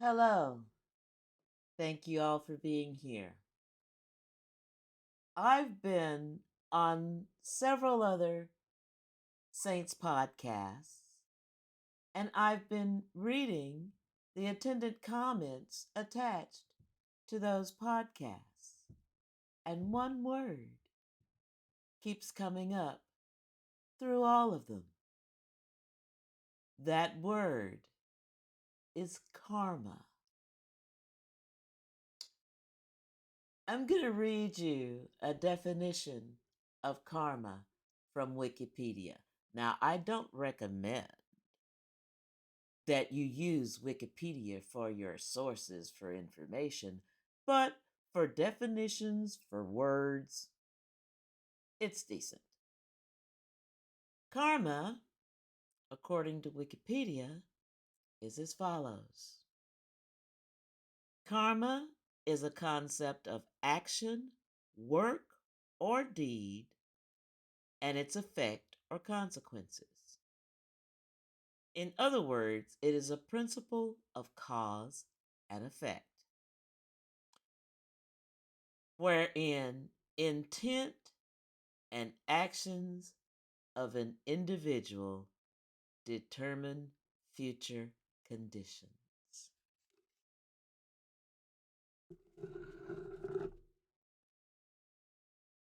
Hello. Thank you all for being here. I've been on several other Saints podcasts, and I've been reading the attendant comments attached to those podcasts. And one word keeps coming up through all of them. That word is karma. I'm going to read you a definition of karma from Wikipedia. Now, I don't recommend that you use Wikipedia for your sources for information, but for definitions, for words, it's decent. Karma, according to Wikipedia, is as follows. Karma is a concept of action, work, or deed, and its effect or consequences. In other words, it is a principle of cause and effect, wherein intent and actions of an individual determine future conditions.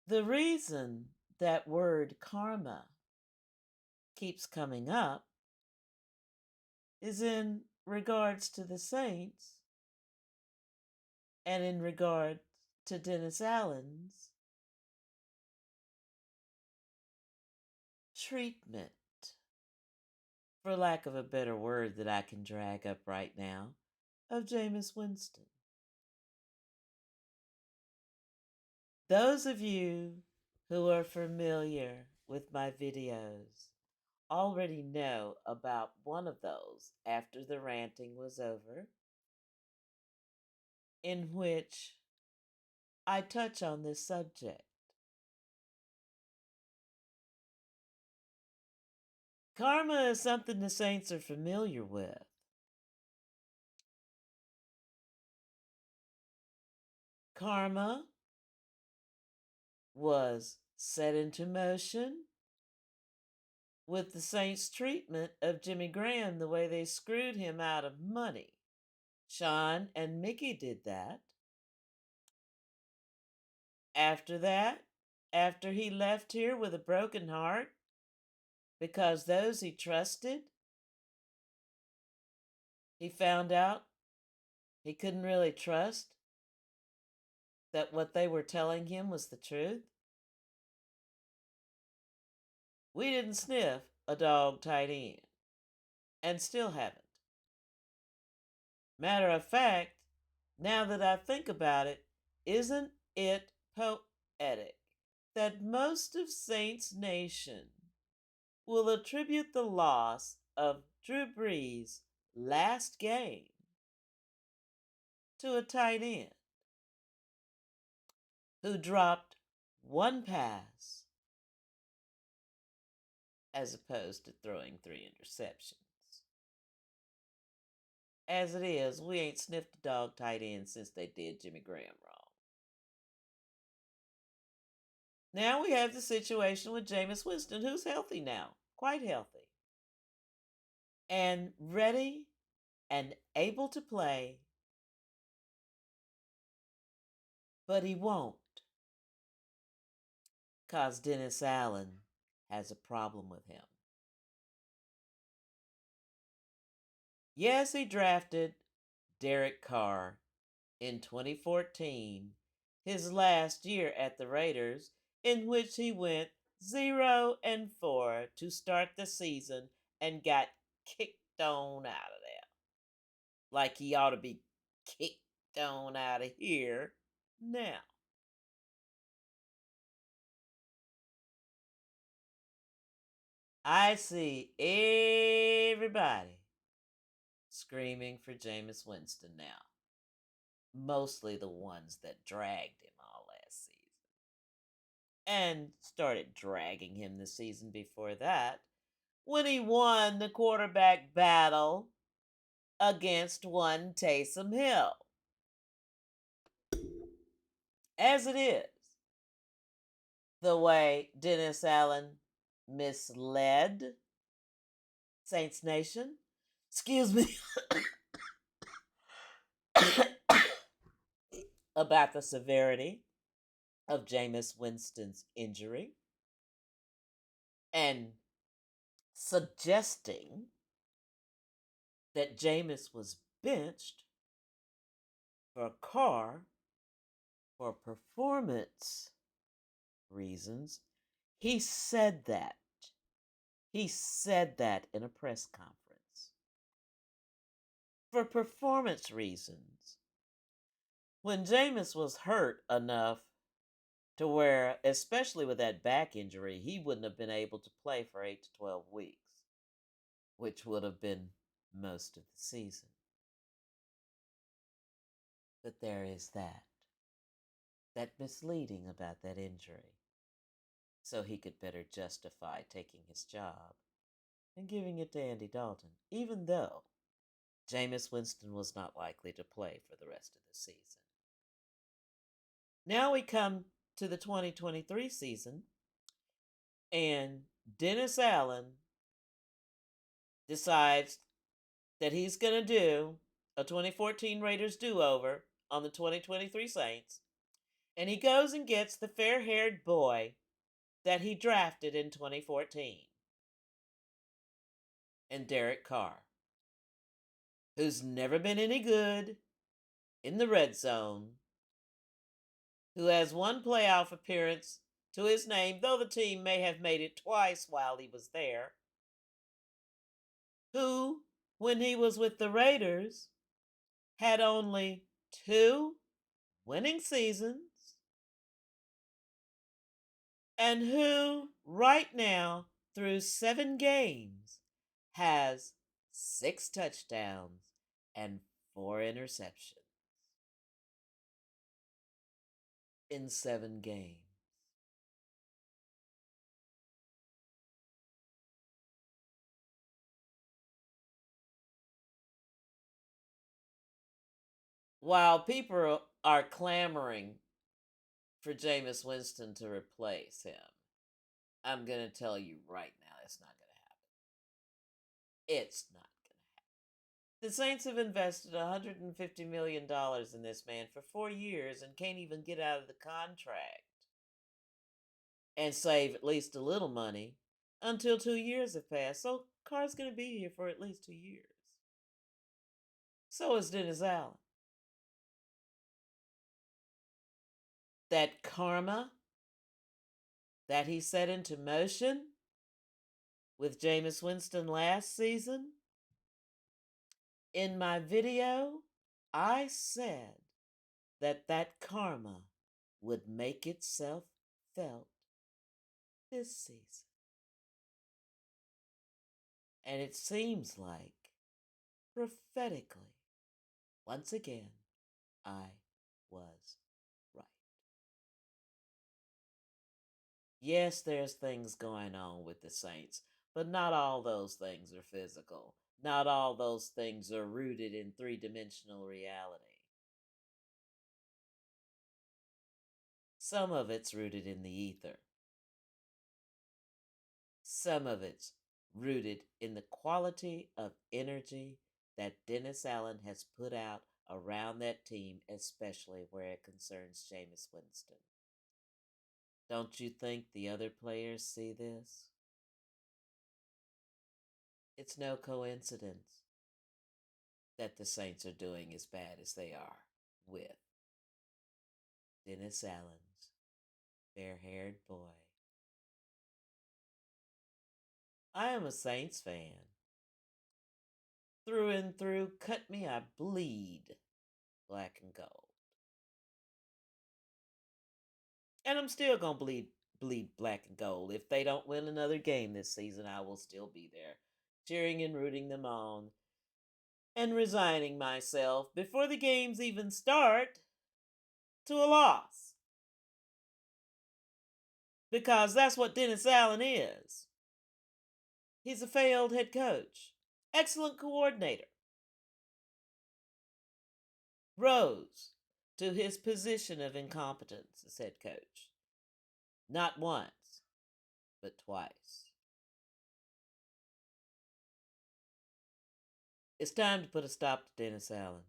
The reason that word karma keeps coming up is in regards to the saints and in regard to Dennis Allen's treatment, for lack of a better word that I can drag up right now, of Jameis Winston. Those of you who are familiar with my videos already know about one of those after the ranting was over, in which I touch on this subject. Karma is something the saints are familiar with. Karma was set into motion with the saints' treatment of Jimmy Graham, the way they screwed him out of money. Sean and Mickey did that. After that, after he left here with a broken heart, because those he trusted, he found out he couldn't really trust that what they were telling him was the truth. We didn't sniff a dog tight end, and still haven't. Matter of fact, now that I think about it, isn't it poetic that most of Saints Nation will attribute the loss of Drew Brees' last game to a tight end who dropped one pass as opposed to throwing 3 interceptions. As it is, we ain't sniffed a dog tight end since they did Jimmy Graham wrong. Now we have the situation with Jameis Winston, who's healthy now, quite healthy, and ready and able to play, but he won't, because Dennis Allen has a problem with him. Yes, he drafted Derek Carr in 2014, his last year at the Raiders, in which he went 0-4 to start the season and got kicked on out of there. Like he ought to be kicked on out of here now. I see everybody screaming for Jameis Winston now. Mostly the ones that dragged him all last season. And started dragging him the season before that when he won the quarterback battle against one Taysom Hill. As it is, the way Dennis Allen misled Saints Nation, excuse me, about the severity of Jameis Winston's injury and suggesting that Jameis was benched for Carr for performance reasons. He said that. He said that in a press conference. For performance reasons. When Jameis was hurt enough to where, especially with that back injury, he wouldn't have been able to play for 8 to 12 weeks, which would have been most of the season. But there is that misleading about that injury, so he could better justify taking his job and giving it to Andy Dalton, even though Jameis Winston was not likely to play for the rest of the season. Now we come to the 2023 season, and Dennis Allen decides that he's going to do a 2014 Raiders do-over on the 2023 Saints, and he goes and gets the fair-haired boy that he drafted in 2014, and Derek Carr, who's never been any good in the red zone, who has one playoff appearance to his name, though the team may have made it twice while he was there, who, when he was with the Raiders, had only 2 winning seasons, and who, right now, through 7 games, has 6 touchdowns and 4 interceptions in 7 games. While people are clamoring for Jameis Winston to replace him, I'm going to tell you right now, it's not going to happen. It's not going to happen. The Saints have invested $150 million in this man for 4 years and can't even get out of the contract and save at least a little money until 2 years have passed. So Carr's going to be here for at least 2 years. So is Dennis Allen. That karma that he set into motion with Jameis Winston last season, in my video, I said that karma would make itself felt this season. And it seems like, prophetically, once again, I was right. Yes, there's things going on with the Saints, but not all those things are physical. Not all those things are rooted in 3-dimensional reality. Some of it's rooted in the ether. Some of it's rooted in the quality of energy that Dennis Allen has put out around that team, especially where it concerns Jameis Winston. Don't you think the other players see this? It's no coincidence that the Saints are doing as bad as they are with Dennis Allen's fair-haired boy. I am a Saints fan. Through and through, cut me, I bleed black and gold. And I'm still going to bleed black and gold. If they don't win another game this season, I will still be there, cheering and rooting them on, and resigning myself before the games even start to a loss. Because that's what Dennis Allen is. He's a failed head coach, excellent coordinator, rose to his position of incompetence as head coach. Not once, but twice. It's time to put a stop to Dennis Allen.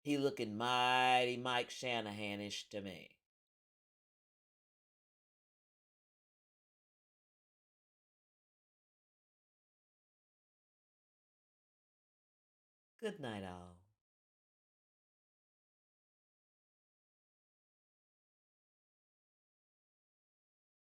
He looking mighty Mike Shanahan-ish to me. Good night, all.